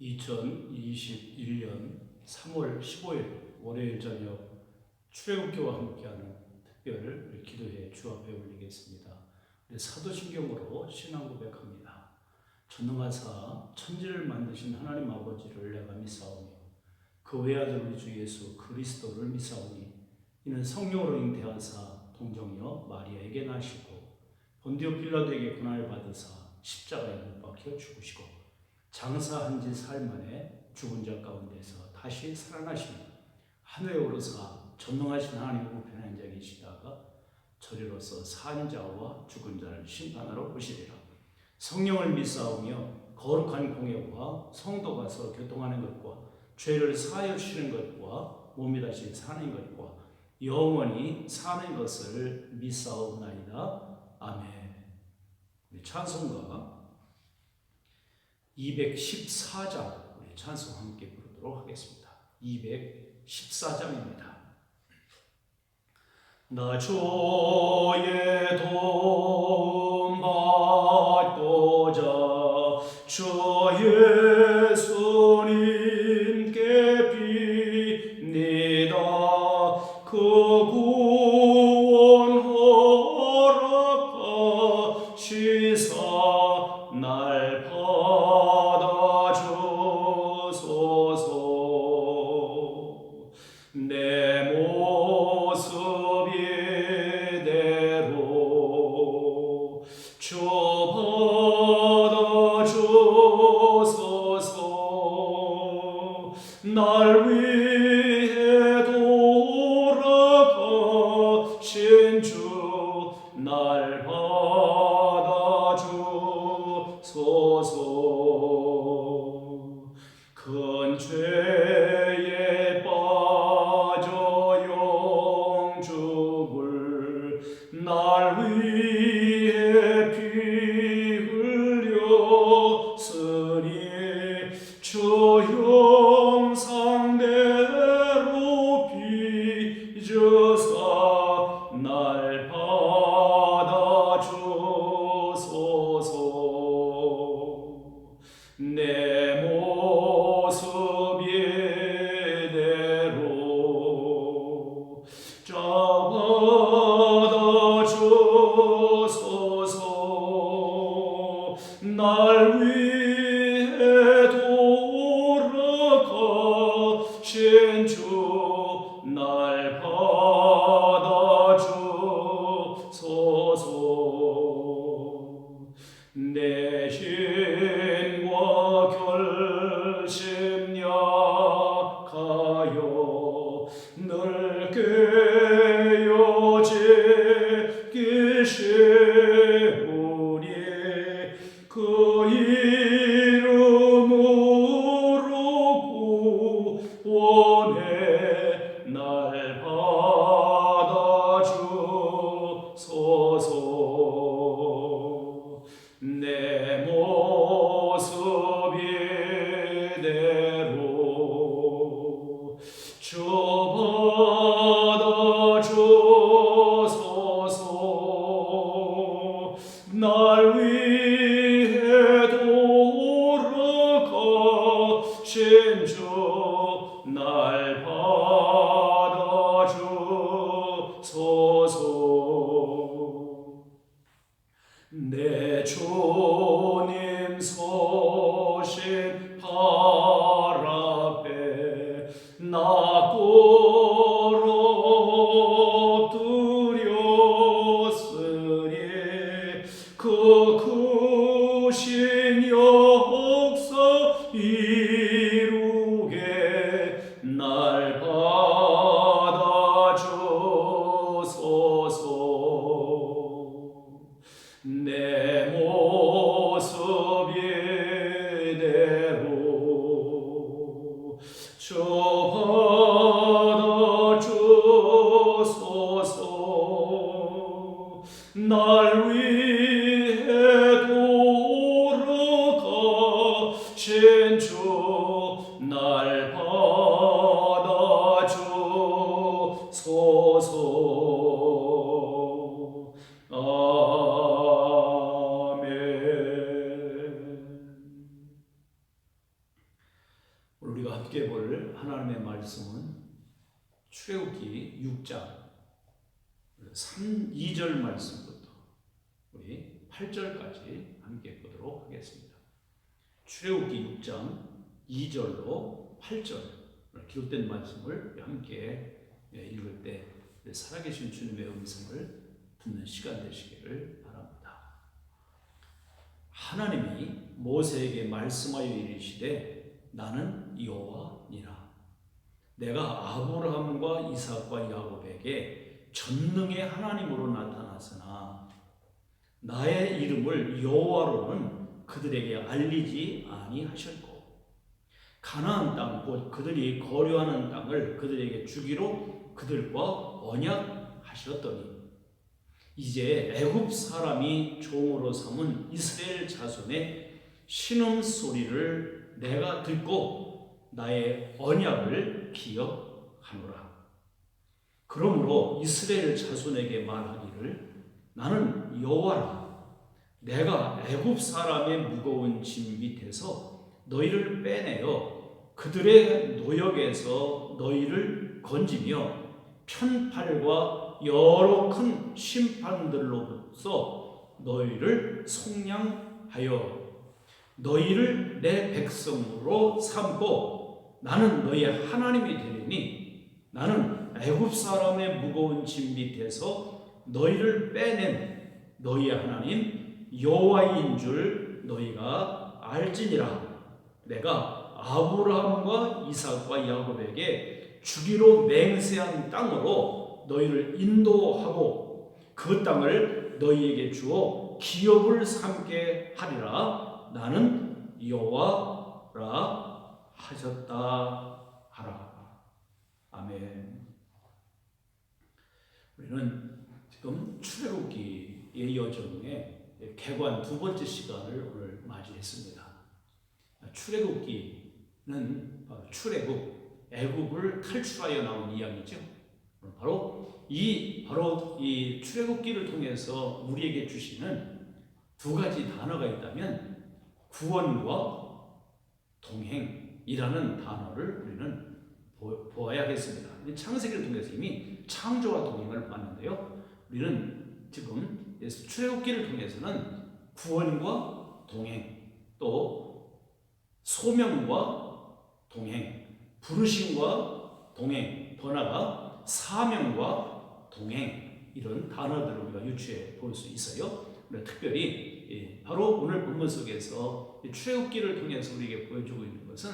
2021년 3월 15일 월요일 저녁 출애굽기와 함께하는 특별 기도회 주 앞에 올리겠습니다. 우리 사도신경으로 신앙 고백합니다. 전능하사 천지를 만드신 하나님 아버지를 내가 믿사오며 그 외아들 우리 주 예수 그리스도를 믿사오니 이는 성령으로 잉태하사 동정녀 마리아에게 나시고 본디오 빌라도에게 고난을 받으사 십자가에 못 박혀 죽으시고 장사한 지 사흘 만에 죽은 자 가운데서 다시 살아나시며 하늘에 오르사 전능하신 하나님 우편에 앉아 계시다가 저리로서 산 자와 죽은 자를 심판하러 오시리라. 성령을 믿사오며 거룩한 공예와 성도가 서로 교통하는 것과 죄를 사하여 주시는 것과 몸이 다시 사는 것과 영원히 사는 것을 믿사오나이다. 아멘. 찬송가 214장 우리 찬송 함께 부르도록 하겠습니다. 214장입니다. 나 주의 도움 받고자 주 예수님께 빕니다. 그 구원 허락하시사 날 받아주소서. 내 모습 이대로 주 받아주소서. 날 위해 돌아가신 주 날 받아주소서. 큰 죄에 빠져 영죽을 날 위해 피 흘렸으니 주 형상대로 빚으사 날 받아주소서. 내 모습 이대로 받아주소서. 날 위해 돌아가신 주 날 받아주소서. 내 힘과 결심 약하여 늘 깨어지기 쉬우니 그 이름으로 구원해 날 받아주소서. 내 모습 이대로 주 받아주소서. 날 위해 돌아가신 주 날 받아주소서. 내 주님 서신 발 앞에 나 꿇어 엎드렸으니 그 크신 역사 이루게 날 받아주소서. 내 모습 이대로 주 받아주소서. 날 위해 돌아가신 주 날 받아주소서. 아멘. 함께 볼 하나님의 말씀은 출애굽기 6장 2절 말씀부터 우리 8절까지 함께 보도록 하겠습니다. 출애굽기 6장 2절로 8절 기록된 말씀을 함께 읽을 때 살아계신 주님의 음성을 듣는 시간 되시기를 바랍니다. 하나님이 모세에게 말씀하여 이르시되 나는 여호와니라. 내가 아브라함과 이삭과 야곱에게 전능의 하나님으로 나타났으나 나의 이름을 여호와로는 그들에게 알리지 아니하셨고 가나안 땅 곧 그들이 거류하는 땅을 그들에게 주기로 그들과 언약하셨더니 이제 애굽 사람이 종으로 삼은 이스라엘 자손의 신음소리를 내가 듣고 나의 언약을 기억하노라. 그러므로 이스라엘 자손에게 말하기를 나는 여호와라. 내가 애굽 사람의 무거운 짐 밑에서 너희를 빼내어 그들의 노역에서 너희를 건지며 편팔과 여러 큰 심판들로부터 너희를 속량하여 너희를 내 백성으로 삼고 나는 너희의 하나님이 되리니 나는 애굽 사람의 무거운 짐 밑에서 너희를 빼낸 너희의 하나님 여호와인 줄 너희가 알지니라. 내가 아브라함과 이삭과 야곱에게 주기로 맹세한 땅으로 너희를 인도하고 그 땅을 너희에게 주어 기업을 삼게 하리라. 나는 여호와라 하셨다 하라. 아멘. 우리는 지금 출애굽기의 여정의 개관 두 번째 시간을 오늘 맞이했습니다. 출애굽기는 출애굽, 애굽을 탈출하여 나온 이야기죠. 바로 이 출애굽기를 통해서 우리에게 주시는 두 가지 단어가 있다면 구원과 동행이라는 단어를 우리는 보아야겠습니다. 창세기를 통해서 이미 창조와 동행을 봤는데요. 우리는 지금 출애굽기를 통해서는 구원과 동행, 또 소명과 동행, 부르심과 동행, 더 나아가 사명과 동행, 이런 단어들을 우리가 유추해 볼 수 있어요. 특별히 바로 오늘 본문 속에서 출애굽기를 통해서 우리에게 보여주고 있는 것은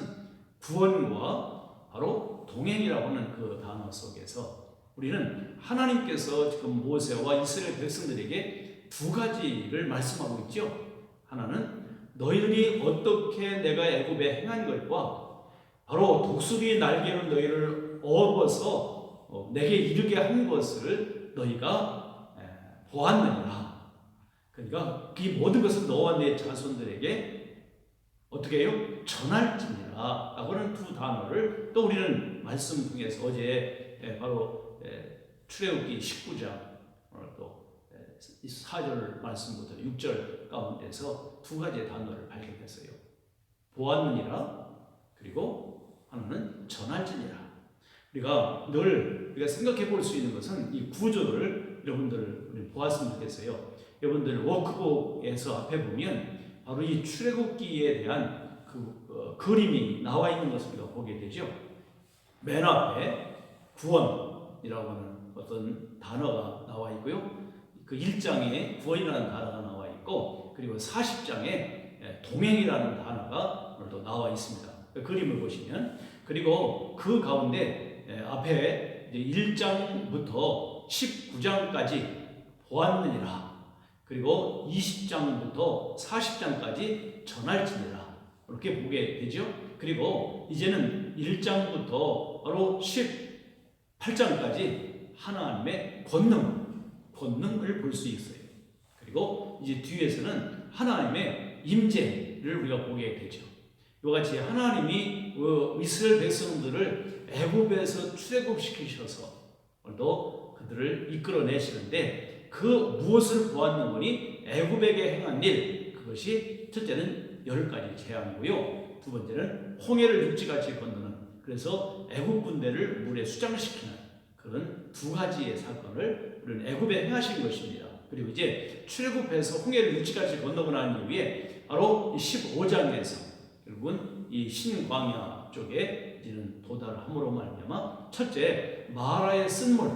구원과 바로 동행이라고 하는 그 단어 속에서 우리는 하나님께서 지금 모세와 이스라엘 백성들에게 두 가지를 말씀하고 있죠. 하나는 너희들이 어떻게 내가 애굽에 행한 것과 바로 독수리 날개로 너희를 업어서 내게 이르게 한 것을 너희가 보았느니라. 그러니까 이 모든 것을 너와 내 자손들에게 어떻게 해요? 전할지니라 라고 하는 두 단어를 또 우리는 말씀 중에서 어제 바로 출애굽기 19장 또 4절 말씀부터 6절 가운데서 두 가지의 단어를 발견했어요. 보았느니라, 그리고 하나는 전할지니라. 우리가 생각해 볼 수 있는 것은 이 구조를 여러분들 보았으면 좋겠어요. 여러분들 워크북에서 앞에 보면 바로 이 출애굽기에 대한 그림이 나와 있는 것을 우리가 보게 되죠. 맨 앞에 구원이라고 하는 어떤 단어가 나와 있고요. 그 1장에 구원이라는 단어가 나와 있고, 그리고 40장에 동행이라는 단어가 오늘도 나와 있습니다. 그 그림을 보시면, 그리고 그 가운데 앞에 1장부터 19장까지 보았느니라, 그리고 20장부터 40장까지 전할지니라, 이렇게 보게 되죠. 그리고 이제는 1장부터 바로 18장까지 하나님의 권능을 볼 수 있어요. 그리고 이제 뒤에서는 하나님의 임재를 우리가 보게 되죠. 이와 같이 하나님이 이스라엘 백성들을 애굽에서 출애굽시키셔서 또 그들을 이끌어내시는데 그 무엇을 보았는 거니? 애굽에게 행한 일, 그것이 첫째는 10가지 재앙이고요. 두 번째는 홍해를 육지같이 건너는 그래서 애굽 군대를 물에 수장시키는 그런 두 가지의 사건을 우리는 애굽에 행하신 것입니다. 그리고 이제 출애굽해서 홍해를 육지까지 건너고 난 이후에 바로 15장에서 결국은 이 신광야 쪽에 이제는 도달함으로 말미암아 첫째 마라의 쓴물을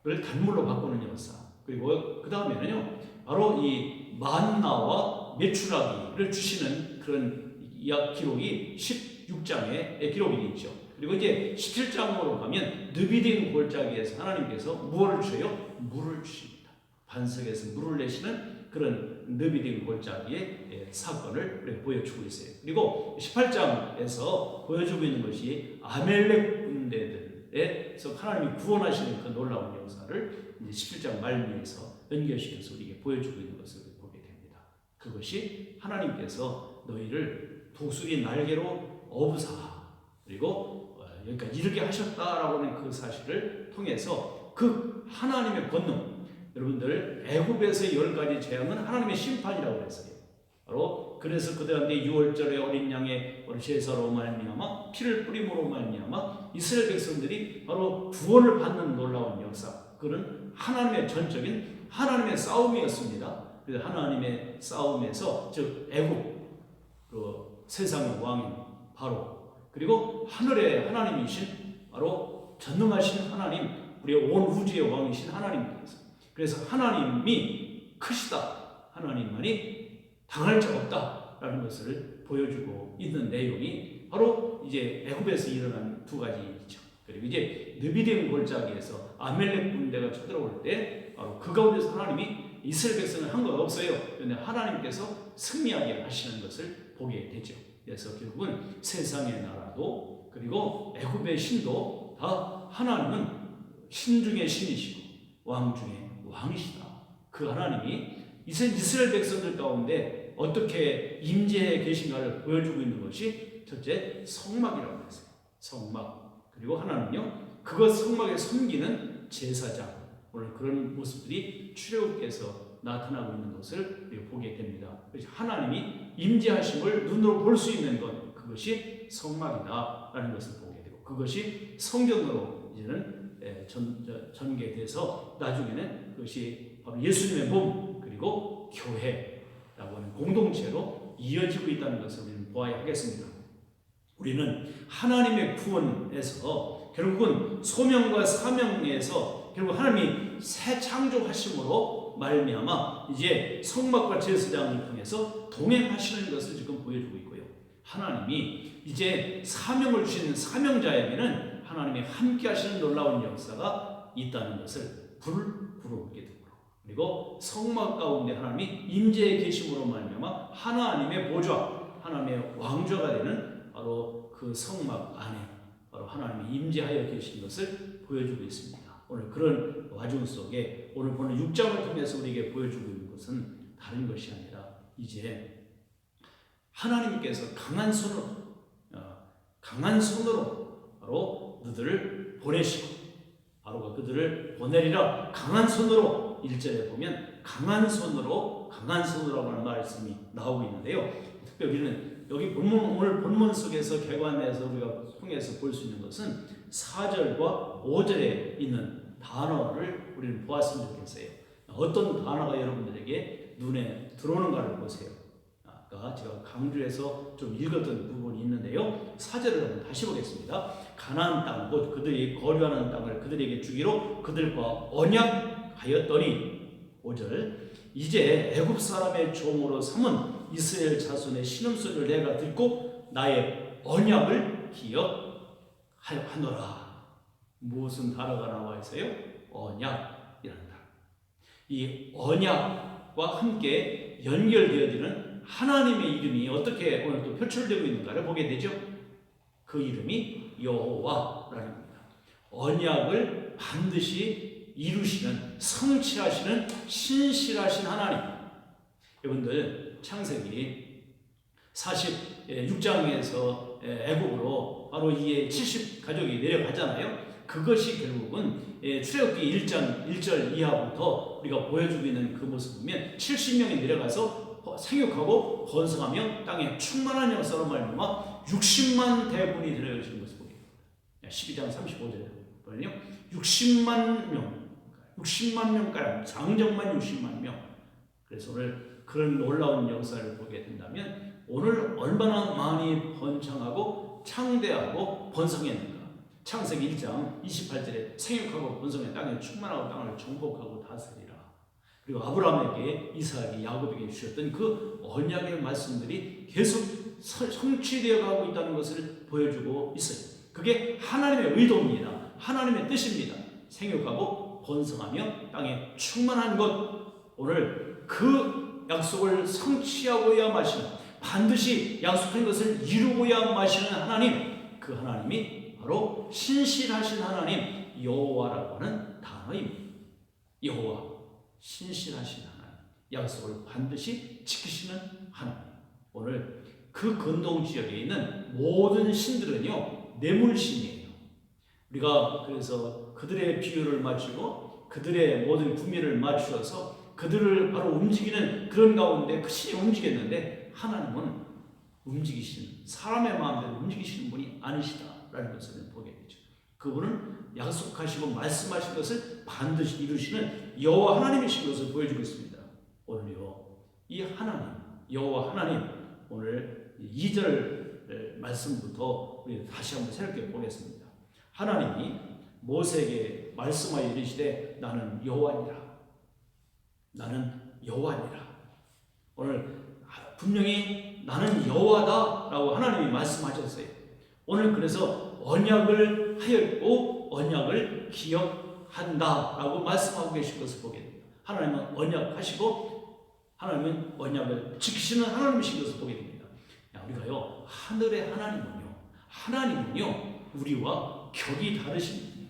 단물로 바꾸는 역사, 그리고 그 다음에는요 바로 이 만나와 메추라기를 주시는 그런 이야기 기록이 16장에 기록이 되어 있죠. 그리고 이제 17장으로 가면 느비딘 골짜기에서 하나님께서 무엇을 주셔요? 물을 주십니다. 반석에서 물을 내시는 그런 느비딘 골짜기의 사건을 우리가 보여주고 있어요. 그리고 18장에서 보여주고 있는 것이 아멜렉 군대들에서 하나님이 구원하시는 그 놀라운 역사를 이제 17장 말미에서 연결시켜서 우리에게 보여주고 있는 것을 보게 됩니다. 그것이 하나님께서 너희를 독수리 날개로 어부사 그리고 여기까지 이르게 하셨다라고 하는 그 사실을 통해서 그 하나님의 권능, 여러분들 애굽에서 10가지 재앙은 하나님의 심판이라고 했어요. 바로 그래서 그들한테 6월절에 어린 양의 제사로 말미암아 피를 뿌림으로 말미암아 이스라엘 백성들이 바로 구원을 받는 놀라운 역사, 그는 하나님의 전적인 하나님의 싸움이었습니다. 그래서 하나님의 싸움에서 즉 애굽 그 세상의 왕인 바로, 그리고 하늘의 하나님이신 바로 전능하신 하나님, 우리의 온 우주의 왕이신 하나님께서, 그래서 하나님이 크시다, 하나님만이 당할 자 없다라는 것을 보여주고 있는 내용이 바로 이제 애굽에서 일어난 두 가지이죠. 그리고 이제 느비딘 골짜기에서 아멜렉 군대가 쳐들어올 때 바로 그 가운데서 하나님이 이스라엘 백성은 한 거 없어요. 그런데 하나님께서 승리하게 하시는 것을 보게 되죠. 그래서 결국은 세상의 나라도 그리고 애굽의 신도 다 하나님은 신 중의 신이시고 왕 중의 왕이시다. 그 하나님이 이스라엘 백성들 가운데 어떻게 임재해 계신가를 보여주고 있는 것이 첫째 성막이라고 했어요. 성막. 그리고 하나님은요 그것 성막에 섬기는 제사장, 오늘 그런 모습들이 출애굽께서 나타나고 있는 것을 우리가 보게 됩니다. 그래서 하나님이 임재하심을 눈으로 볼 수 있는 것, 그것이 성막이다라는 것을 보게 되고, 그것이 성전으로 이제는 전개돼서 나중에는 그것이 바로 예수님의 몸 그리고 교회라고 하는 공동체로 이어지고 있다는 것을 우리는 보아야 하겠습니다. 우리는 하나님의 구원에서 결국은 소명과 사명에서 결국 하나님이 새 창조하심으로 말미암아 이제 성막과 제사장을 통해서 동행하시는 것을 지금 보여주고 있고요. 하나님이 이제 사명을 주시는 사명자에게는 하나님이 함께 하시는 놀라운 역사가 있다는 것을 부르게 되고, 그리고 성막 가운데 하나님이 임재해 계심으로 말미암아 하나님의 보좌, 하나님의 왕좌가 되는 바로 그 성막 안에 바로 하나님이 임재하여 계신 것을 보여주고 있습니다. 오늘 그런 와중 속에 오늘 보는 6장을 통해서 우리에게 보여주고 있는 것은 다른 것이 아니라 이제 하나님께서 강한 손으로 바로 그들을 보내시고 바로 그들을 보내리라 강한 손으로 1절에 보면 강한 손으로 하는 말씀이 나오고 있는데요. 특별히 우리는 여기 오늘 본문 속에서 개관해서 우리가 통해서 볼 수 있는 것은 4절과 5절에 있는 단어를 우리는 보았으면 좋겠어요. 어떤 단어가 여러분들에게 눈에 들어오는가를 보세요. 아까 제가 강조해서 좀 읽었던 부분이 있는데요. 4절을 한번 다시 보겠습니다. 가나안 땅 곧 그들이 거류하는 땅을 그들에게 주기로 그들과 언약하였더니 5절 이제 애굽 사람의 종으로 삼은 이스라엘 자손의 신음소리를 내가 듣고 나의 언약을 기억하노라. 무슨 단어가 나와 있어요? 언약이라는 단어. 이 언약과 함께 연결되어지는 하나님의 이름이 어떻게 오늘 또 표출되고 있는가를 보게 되죠. 그 이름이 여호와라는 겁니다. 언약을 반드시 이루시는, 성취하시는 신실하신 하나님. 여러분들 창세기 46장에서 애굽으로 바로 이에 70 가족이 내려가잖아요. 그것이 결국은 출애굽기 1장 1절 이하부터 우리가 보여주고 있는 그 모습 보면 70명이 내려가서 생육하고 번성하며 땅에 충만한 역사로 말미암아 60만 대군이 들어가시는 것을 보게 됩니다. 12장 35절에 보면요, 60만 명가량, 장정만 60만 명. 그래서 오늘 그런 놀라운 역사를 보게 된다면 오늘 얼마나 많이 번창하고 창대하고 번성했는가. 창세기 1장 28절에 생육하고 번성해 땅에 충만하고 땅을 정복하고 다스리라. 그리고 아브라함에게, 이삭에게, 야곱에게 주셨던 그 언약의 말씀들이 계속 성취되어 가고 있다는 것을 보여주고 있어요. 그게 하나님의 의도입니다. 하나님의 뜻입니다. 생육하고 번성하며 땅에 충만한 것, 오늘 그 약속을 성취하고야 마시는, 반드시 약속한 것을 이루고야 마시는 하나님, 그 하나님이 바로 신실하신 하나님 여호와라고 하는 단어입니다. 여호와, 신실하신 하나님, 약속을 반드시 지키시는 하나님. 오늘 그 근동 지역에 있는 모든 신들은요, 뇌물신이에요. 우리가 그래서 그들의 비율을 맞추고 그들의 모든 구미를 맞추어서 그들을 바로 움직이는 그런 가운데 그 신이 움직였는데, 하나님은 움직이시는, 사람의 마음대로 움직이시는 분이 아니시다라는 것을 보게 되죠. 그분은 약속하시고 말씀하신 것을 반드시 이루시는 여호와 하나님이신 것을 보여주고 있습니다. 오늘요, 이 하나님, 여호와 하나님, 오늘 2절 말씀부터 우리 다시 한번 새롭게 보겠습니다. 하나님이 모세에게 말씀하여 이르시되 나는 여호와니라. 나는 여호와니라. 오늘 분명히 나는 여호와다라고 하나님이 말씀하셨어요. 오늘 그래서 언약을 하였고 언약을 기억한다라고 말씀하고 계신 것을 보게 됩니다. 하나님은 언약하시고 하나님은 언약을 지키시는 하나님이신 것을 보게 됩니다. 우리가요, 하늘의 하나님은요 우리와 격이 다르신 분이에요.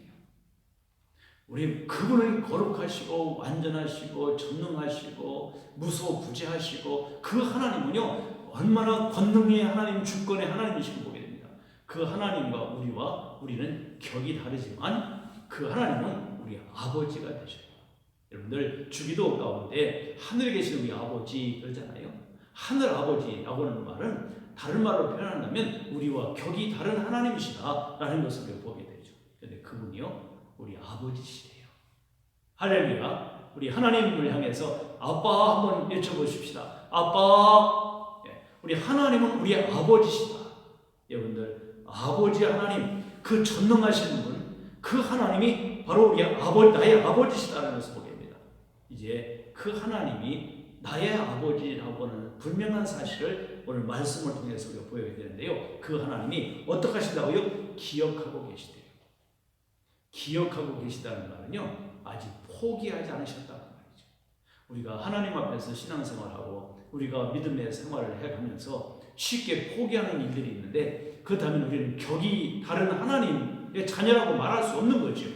우리 그분은 거룩하시고 완전하시고 전능하시고 무소부재하시고, 그 하나님은요 얼마나 권능의 하나님, 주권의 하나님이신 걸 보게 됩니다. 그 하나님과 우리는 격이 다르지만 그 하나님은 우리 아버지가 되셔요. 여러분들 주기도 가운데 하늘에 계신 우리 아버지 그러잖아요. 하늘 아버지라고 하는 말은 다른 말로 표현한다면 우리와 격이 다른 하나님이시다라는 것을 보게 되죠. 그런데 그분이요 우리 아버지시래요. 할렐루야. 우리 하나님을 향해서 아빠 한번 외쳐보십시다. 아빠. 우리 하나님은 우리 아버지시다. 여러분들, 아버지 하나님, 그 전능하신 분, 그 하나님이 바로 우리 나의 아버지시다는 것을 보게 됩니다. 이제 그 하나님이 나의 아버지라고 하는 분명한 사실을 오늘 말씀을 통해서 우리가 보여야 되는데요. 그 하나님이 어떻게 하신다고요? 기억하고 계시대요. 기억하고 계시다는 말은요, 아직 포기하지 않으셨다는 말이죠. 우리가 하나님 앞에서 신앙생활하고 우리가 믿음의 생활을 해가면서 쉽게 포기하는 일들이 있는데, 그렇다면 우리는 격이 다른 하나님의 자녀라고 말할 수 없는 거죠.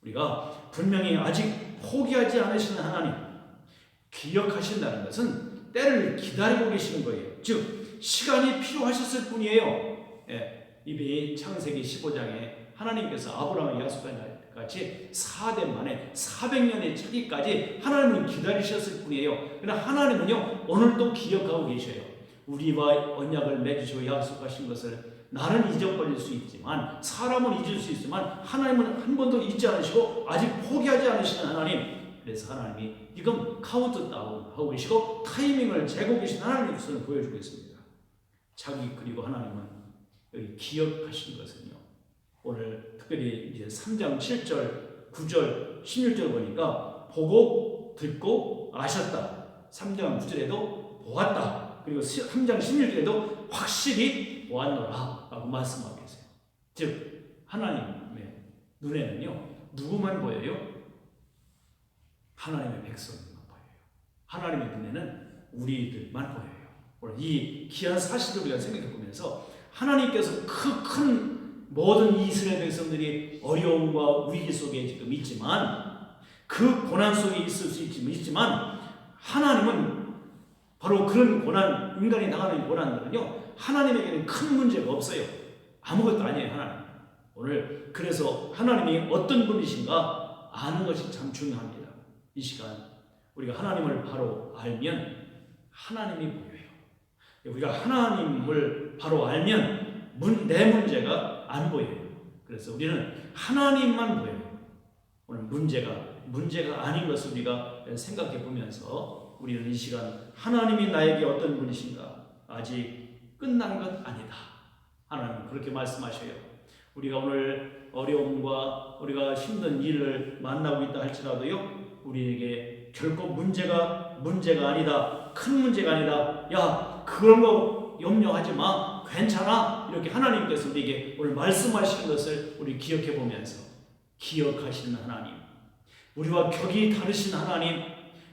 우리가 분명히 아직 포기하지 않으시는 하나님, 기억하신다는 것은 때를 기다리고 계시는 거예요. 즉 시간이 필요하셨을 뿐이에요. 이미 창세기 15장에 하나님께서 아브라함에게 약속한 같이 4대 만에 400년의 차기까지 하나님은 기다리셨을 뿐이에요. 그러나 하나님은요 오늘도 기억하고 계셔요. 우리와 언약을 맺으시고 약속하신 것을 나는 잊어버릴 수 있지만, 사람은 잊을 수 있지만, 하나님은 한 번도 잊지 않으시고 아직 포기하지 않으시는 하나님. 그래서 하나님이 지금 카운트다운 하고 계시고 타이밍을 재고 계신 하나님의 것을 보여주고 있습니다. 그리고 하나님은 여기 기억하신 것은요, 오늘 특별히 이제 3장 7절, 9절, 16절 보니까 보고 듣고 아셨다. 3장 9절에도 보았다. 그리고 3장 16절에도 확실히 보았노라 라고 말씀하고 계세요. 즉 하나님의 눈에는요 누구만 보여요? 하나님의 백성만 보여요. 하나님의 눈에는 우리들만 보여요. 오늘 이 귀한 사실을 우리가 생각해 보면서 하나님께서 큰 모든 이스라엘 백성들이 어려움과 위기 속에 지금 있지만, 그 고난 속에 있을 수 있지만 하나님은 바로 그런 고난, 인간이 당하는 고난들은요 하나님에게는 큰 문제가 없어요. 아무것도 아니에요. 하나님. 오늘 그래서 하나님이 어떤 분이신가 아는 것이 참 중요합니다. 이 시간 우리가 하나님을 바로 알면 하나님이 보여요. 우리가 하나님을 바로 알면 내 문제가 안 보여요. 그래서 우리는 하나님만 보여요. 오늘 문제가 아닌 것을 우리가 생각해 보면서 우리는 이 시간 하나님이 나에게 어떤 분이신가? 아직 끝난 것 아니다. 하나님 그렇게 말씀하셔요. 우리가 오늘 어려움과 우리가 힘든 일을 만나고 있다 할지라도요, 우리에게 결코 문제가 아니다, 큰 문제가 아니다, 야 그런 거 염려하지 마, 괜찮아, 이렇게 하나님께서 우리에게 오늘 말씀하시는 것을 우리 기억해 보면서, 기억하시는 하나님, 우리와 격이 다르신 하나님,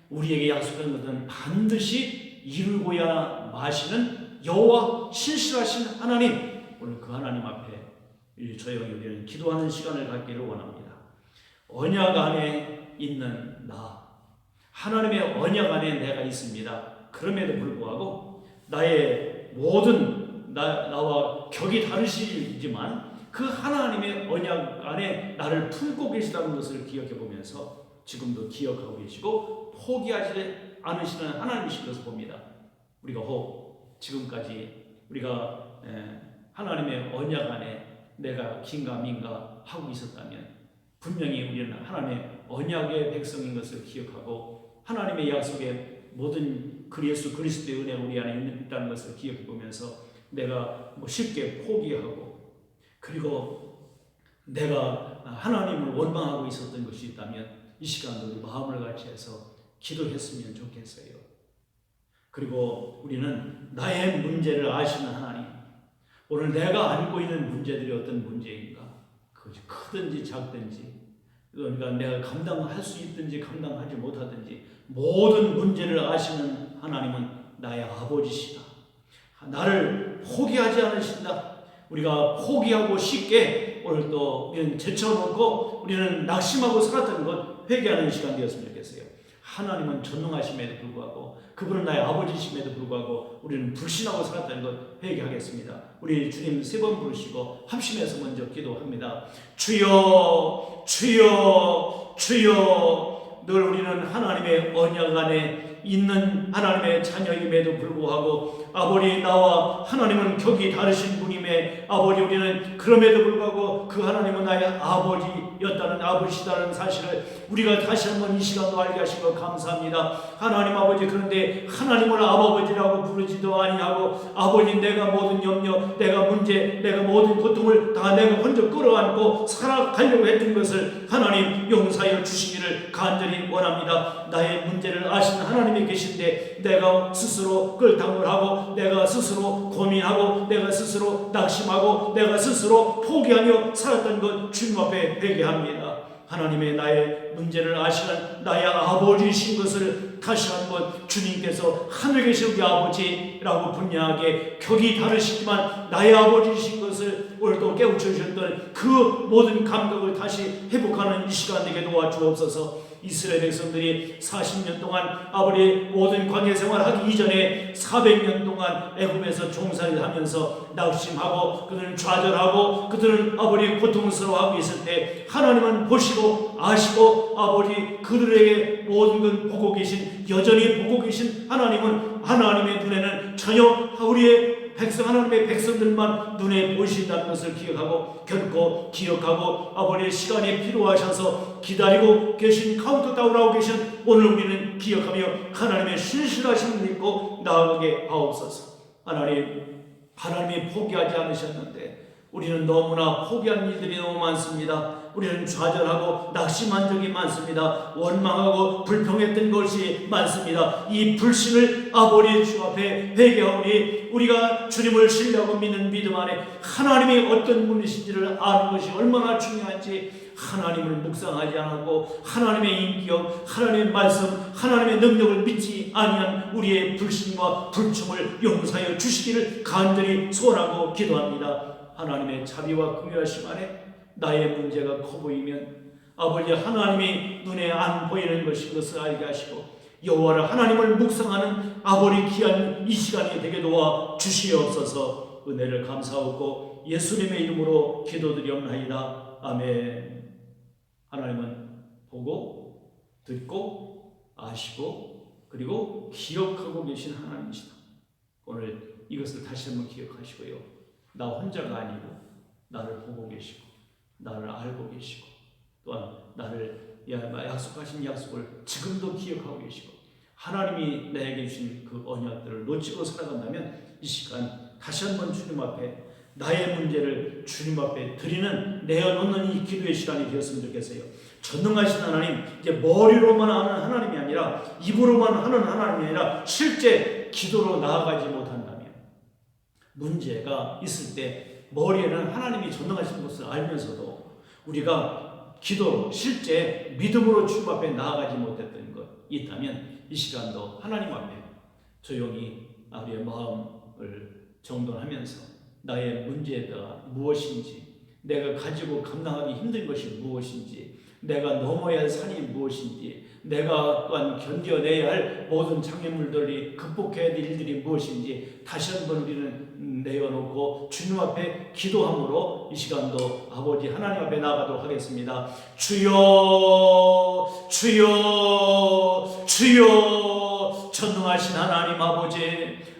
우리에게 약속한 것은 반드시 이루고야 마시는 여호와 신실하신 하나님, 오늘 그 하나님 앞에 저희가 우리는 기도하는 시간을 갖기를 원합니다. 언약 안에 있는 나, 하나님의 언약 안에 내가 있습니다. 그럼에도 불구하고 나의 모든 나와 격이 다르시지만 그 하나님의 언약 안에 나를 품고 계시다는 것을 기억해 보면서 지금도 기억하고 계시고 포기하지 않으시는 하나님이신 것을 봅니다. 우리가 지금까지 우리가 하나님의 언약 안에 내가 긴가민가 하고 있었다면 분명히 우리는 하나님의 언약의 백성인 것을 기억하고 하나님의 약속의 모든 예수 그리스도의 은혜가 우리 안에 있다는 것을 기억해 보면서 내가 쉽게 포기하고, 그리고 내가 하나님을 원망하고 있었던 것이 있다면 이 시간도 우리 마음을 같이 해서 기도했으면 좋겠어요. 그리고 우리는 나의 문제를 아시는 하나님, 오늘 내가 알고 있는 문제들이 어떤 문제인가, 그것이 크든지 작든지, 그러니까 내가 감당할 수 있든지 감당하지 못하든지 모든 문제를 아시는 하나님은 나의 아버지시다. 나를 포기하지 않으신다. 우리가 포기하고 쉽게 오늘 또 우리는 제쳐놓고 우리는 낙심하고 살았던 것 회개하는 시간 되었으면 좋겠어요. 하나님은 전능하심에도 불구하고 그분은 나의 아버지심에도 불구하고 우리는 불신하고 살았다는 것 회개하겠습니다. 우리 주님 3번 부르시고 합심해서 먼저 기도합니다. 주여 주여 주여. 늘 우리는 하나님의 언약 안에 있는 하나님의 자녀임에도 불구하고 아버지, 나와 하나님은 격이 다르신 분임에 아버지, 우리는 그럼에도 불구하고 그 하나님은 나의 아버지였다는, 아버지시다는 사실을 우리가 다시 한번 이 시간도 알게 하신 것 감사합니다. 하나님 아버지, 그런데 하나님을 아버지라고 부르지도 아니하고 아버지, 내가 모든 염려, 내가 문제, 내가 모든 고통을 다 내가 먼저 끌어안고 살아가려고 했던 것을 하나님 용서하여 주시기를 간절히 원합니다. 나의 문제를 아시는 하나님이 계신데 내가 스스로 끌당을하고 내가 스스로 고민하고 내가 스스로 낙심하고 내가 스스로 포기하며 살았던 것 주님 앞에 회개합니다. 하나님의 나의 문제를 아시는 나의 아버지이신 것을 다시 한번 주님께서 하늘에 계신 우리 아버지라고 분명하게 격이 다르시지만 나의 아버지이신 것을 오늘도 깨우쳐 주셨던 그 모든 감각을 다시 회복하는 이 시간 되게 도와주옵소서. 이스라엘 백성들이 40년 동안 아버지 모든 광야 생활하기 이전에 400년 동안 애굽에서 종살이를 하면서 낙심하고 그들은 좌절하고 그들은 아버지 고통스러워하고 있을 때 하나님은 보시고 아시고 아버지 그들에게 모든 걸 보고 계신, 여전히 보고 계신 하나님은 하나님의 눈에는 전혀 우리의 하나님의 백성들만 눈에 보이신다는 것을 기억하고 결코 기억하고 아버지의 시간이 필요하셔서 기다리고 계신, 카운트다운하고 계신 오늘 우리는 기억하며 하나님의 신실하심을 믿고 나아가게 하옵소서. 하나님이 포기하지 않으셨는데 우리는 너무나 포기한 일들이 너무 많습니다. 우리는 좌절하고 낙심한 적이 많습니다. 원망하고 불평했던 것이 많습니다. 이 불신을 아버지 주 앞에 회개하오니 우리가 주님을 신뢰하고 믿는 믿음 안에 하나님이 어떤 분이신지를 아는 것이 얼마나 중요한지 하나님을 묵상하지 않았고 하나님의 인격, 하나님의 말씀, 하나님의 능력을 믿지 아니한 우리의 불신과 불충을 용서하여 주시기를 간절히 소원하고 기도합니다. 하나님의 자비와 긍휼하심 안에 나의 문제가 커 보이면 아버지 하나님이 눈에 안 보이는 것을 알게 하시고 여호와를 하나님을 묵상하는 아버지 귀한 이 시간이 되게 도와 주시옵소서. 은혜를 감사하고 예수님의 이름으로 기도드리옵나이다. 아멘. 하나님은 보고 듣고 아시고 그리고 기억하고 계신 하나님이시다. 오늘 이것을 다시 한번 기억하시고요. 나 혼자가 아니고 나를 보고 계시고 나를 알고 계시고 또한 나를 약속하신 약속을 지금도 기억하고 계시고 하나님이 나에게 주신 그 언약들을 놓치고 살아간다면 이 시간 다시 한번 주님 앞에 나의 문제를 주님 앞에 드리는 내어놓는 이 기도의 시간이 되었으면 좋겠어요. 전능하신 하나님, 이제 머리로만 하는 하나님이 아니라 입으로만 하는 하나님이 아니라 실제 기도로 나아가지 못한다면 문제가 있을 때 머리에는 하나님이 전능하신 것을 알면서도 우리가 기도로 실제 믿음으로 주님 앞에 나아가지 못했던 것 있다면 이 시간도 하나님 앞에 조용히 우리의 마음을 정돈하면서 나의 문제가 무엇인지, 내가 가지고 감당하기 힘든 것이 무엇인지, 내가 넘어야 할 산이 무엇인지, 내가 또한 견뎌내야 할 모든 장애물들이 극복해야 될 일들이 무엇인지 다시 한번 우리는 내어놓고 주님 앞에 기도함으로 이 시간도 아버지 하나님 앞에 나아가도록 하겠습니다. 주여 주여 주여 전능하신 하나님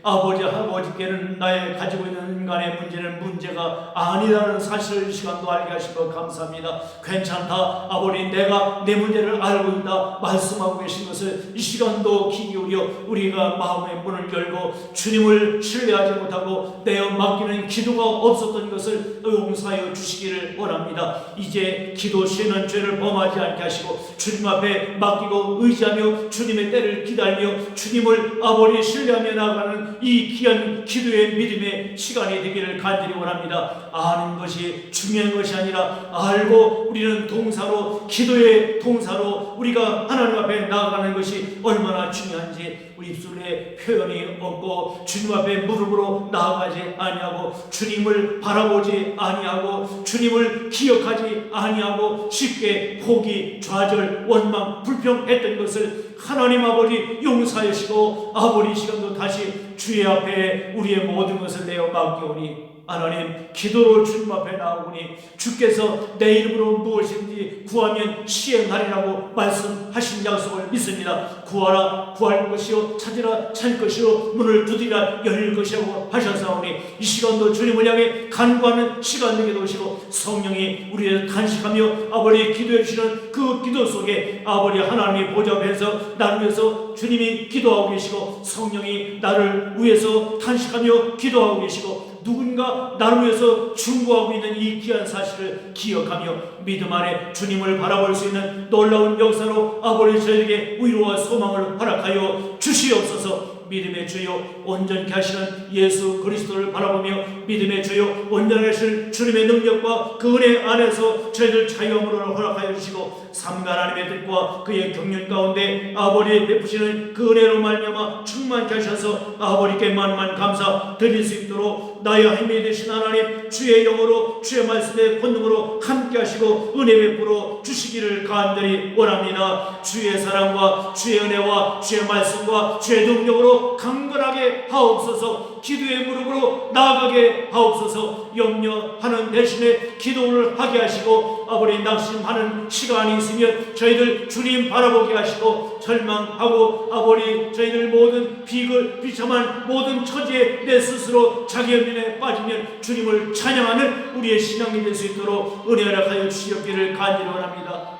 아버지께는 나의 가지고 있는 인간의 문제는 문제가 아니라는 사실을 이 시간도 알게 하신 것 감사합니다. 괜찮다 아버지, 내가 내 문제를 알고 있다 말씀하고 계신 것을 이 시간도 귀 기울여 우리가 마음의 문을 열고 주님을 신뢰하지 못하고 내어 맡기는 기도가 없었던 것을 용서하여 주시기를 원합니다. 이제 기도 시에는 죄를 범하지 않게 하시고 주님 앞에 맡기고 의지하며 주님의 때를 기다리며 주님을 아버지 신뢰하며 나아가는 이 귀한 기도의 믿음의 시간이 되기를 간절히 원합니다. 아는 것이 중요한 것이 아니라 알고 우리는 동사로, 기도의 동사로 우리가 하나님 앞에 나아가는 것이 얼마나 중요한지 우리 입술에 표현이 없고 주님 앞에 무릎으로 나아가지 아니하고 주님을 바라보지 아니하고 주님을 기억하지 아니하고 쉽게 포기, 좌절, 원망, 불평했던 것을 하나님 아버지 용서하시고 아버지 시간도 다시 주의 앞에 우리의 모든 것을 내어 맡기오니 하나님 기도로 주님 앞에 나오니 주께서 내 이름으로 무엇인지 구하면 시행하리라고 말씀하신 약속을 믿습니다. 구하라 구할 것이요 찾으라 찾을 것이요 문을 두드리라 열릴 것이라고 하셨사오니 이 시간도 주님을 향해 간구하는 시간 되게 도시고 성령이 우리를 탄식하며 아버지 기도해 주시는 그 기도 속에 아버지 하나님의 보좌 앞에서 나를 위해서 주님이 기도하고 계시고 성령이 나를 위해서 탄식하며 기도하고 계시고 누군가 나를 위해서 중보하고 있는 이 귀한 사실을 기억하며 믿음 안에 주님을 바라볼 수 있는 놀라운 역사로 아버지 저에게 위로와 소망을 허락하여 주시옵소서. 믿음의 주여 온전케 하시는 예수 그리스도를 바라보며 믿음의 주여 온전케 하시는 주님의 능력과 그 은혜 안에서 저희들 자유함으로 허락하여 주시고 삼가 하나님의 뜻과 그의 경륜 가운데 아버지 베푸시는 그 은혜로 말미암아 충만케 하셔서 아버지께 만만 감사 드릴 수 있도록 나의 힘이 되신 하나님 주의 영으로 주의 말씀의 권능으로 함께 하시고 은혜 베풀어 주시기를 간절히 원합니다. 주의 사랑과 주의 은혜와 주의 말씀과 주의 능력으로 강건하게 하옵소서. 기도의 무릎으로 나아가게 하옵소서. 염려하는 대신에 기도를 하게 하시고 아버지 낙심하는 시간이 있으면 저희들 주님 바라보게 하시고 절망하고 아버지 저희들 모든 비참한 모든 처지에 내 스스로 자기 연민에 빠지면 주님을 찬양하는 우리의 신앙이 될 수 있도록 은혜 허락하여 주시옵기를 간절히 원합니다.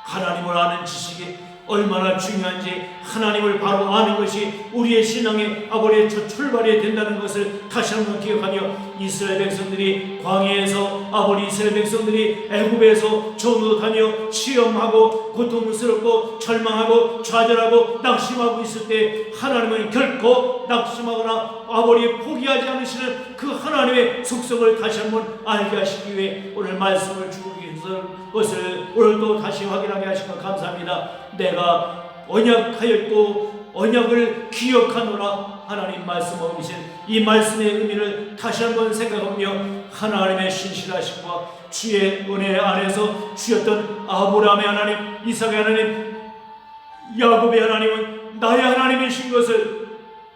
하나님을 아는 지식이 얼마나 중요한지 하나님을 바로 아는 것이 우리의 신앙의 아버지의 첫 출발이 된다는 것을 다시 한번 기억하며 이스라엘 백성들이 광야에서 아버지 이스라엘 백성들이 애굽에서 전도 다녀 시험하고 고통스럽고 절망하고 좌절하고 낙심하고 있을 때 하나님은 결코 낙심하거나 아버지 포기하지 않으시는 그 하나님의 속성을 다시 한번 알게 하시기 위해 오늘 말씀을 주고 계신 것을 오늘도 다시 확인하게 하시고 감사합니다. 내가 언약하였고 언약을 기억하노라 하나님 말씀하고 계신 이 말씀의 의미를 다시 한번 생각하며 하나님의 신실하심과 주의 은혜 안에서 주였던 아브라함의 하나님, 이삭의 하나님, 야곱의 하나님은 나의 하나님이신 것을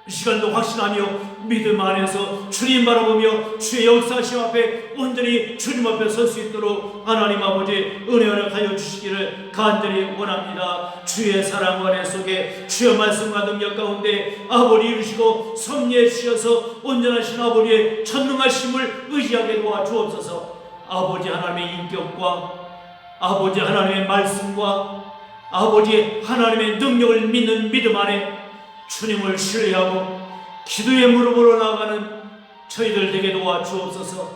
이 시간도 확신하며 믿음 안에서 주님 바라보며 주의 역사하심 앞에 온전히 주님 앞에 설 수 있도록 하나님 아버지 은혜 허락하여 주시기를 간절히 원합니다. 주의 사랑 은혜 속에 주의 말씀과 능력 가운데 아버지 이루시고 섭리해 주셔서 온전하신 아버지의 전능하심을 의지하게 도와 주옵소서. 아버지 하나님의 인격과 아버지 하나님의 말씀과 아버지 하나님의 능력을 믿는 믿음 안에 주님을 신뢰하고 기도의 무릎으로 나아가는 저희들 되게 도와 주옵소서.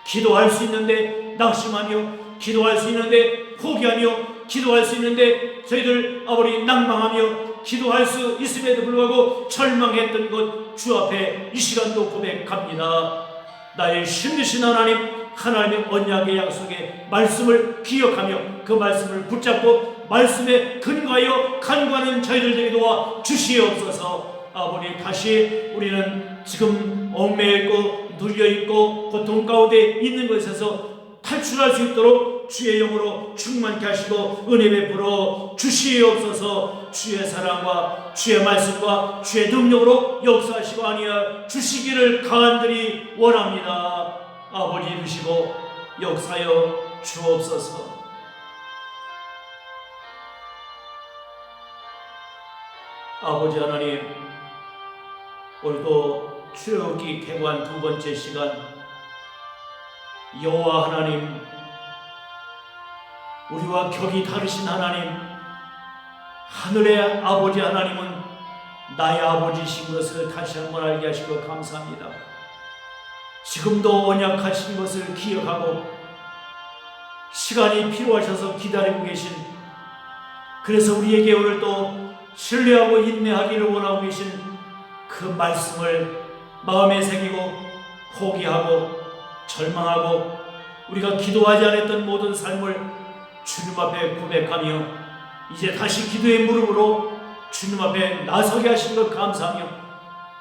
기도할 수 있는데 낙심하며, 기도할 수 있는데 포기하며, 기도할 수 있는데 저희들 아버지 낭망하며, 기도할 수 있음에도 불구하고 절망했던 것 주 앞에 이 시간도 고백합니다. 나의 신드신 하나님, 하나님의 언약의 약속의 말씀을 기억하며 그 말씀을 붙잡고 말씀에 근거하여 간구하는 저희들 되게 도와 주시옵소서. 아버지 다시 우리는 지금 얽매였고 눌려있고 고통 가운데 있는 것에서 탈출할 수 있도록 주의 영으로 충만케 하시고 은혜 베풀어 주시옵소서. 주의 사랑과 주의 말씀과 주의 능력으로 역사하시고 아니하 주시기를 간절히 원합니다. 아버지 이루시고 역사여 주옵소서. 아버지 하나님, 오늘도 출애굽기 개관 두 번째 시간, 여호와 하나님, 우리와 격이 다르신 하나님, 하늘의 아버지 하나님은 나의 아버지이신 것을 다시 한번 알게 하시고 감사합니다. 지금도 언약하신 것을 기억하고 시간이 필요하셔서 기다리고 계신, 그래서 우리에게 오늘 또 신뢰하고 인내하기를 원하고 계신 그 말씀을 마음에 새기고 포기하고 절망하고 우리가 기도하지 않았던 모든 삶을 주님 앞에 고백하며 이제 다시 기도의 무릎으로 주님 앞에 나서게 하신 것 감사하며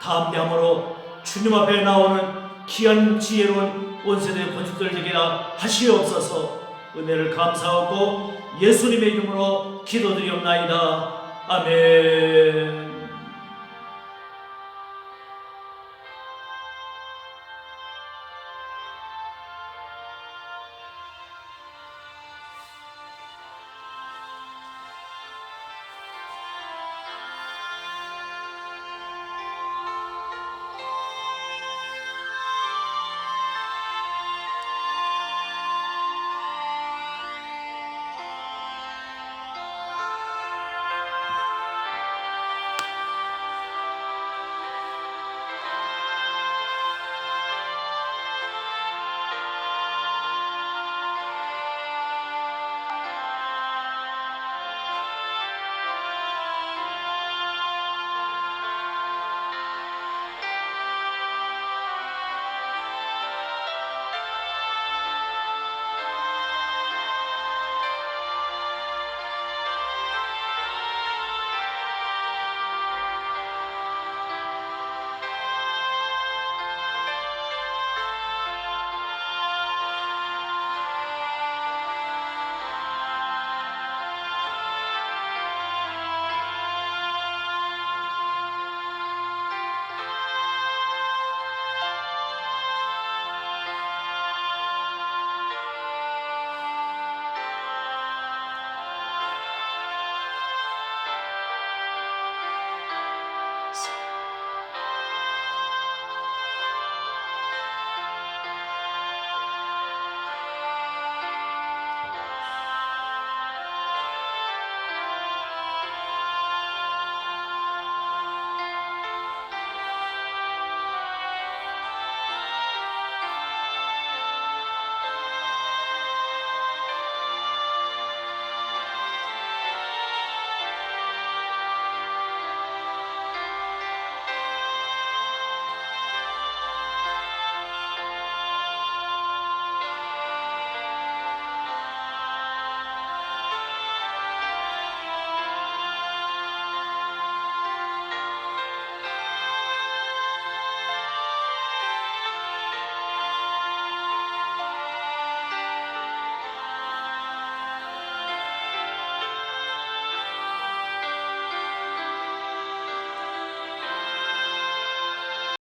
담대함으로 주님 앞에 나오는 귀한 지혜로운 온세대 건축들 되게 하시옵소서. 은혜를 감사하고 예수님의 이름으로 기도드리옵나이다. 아멘.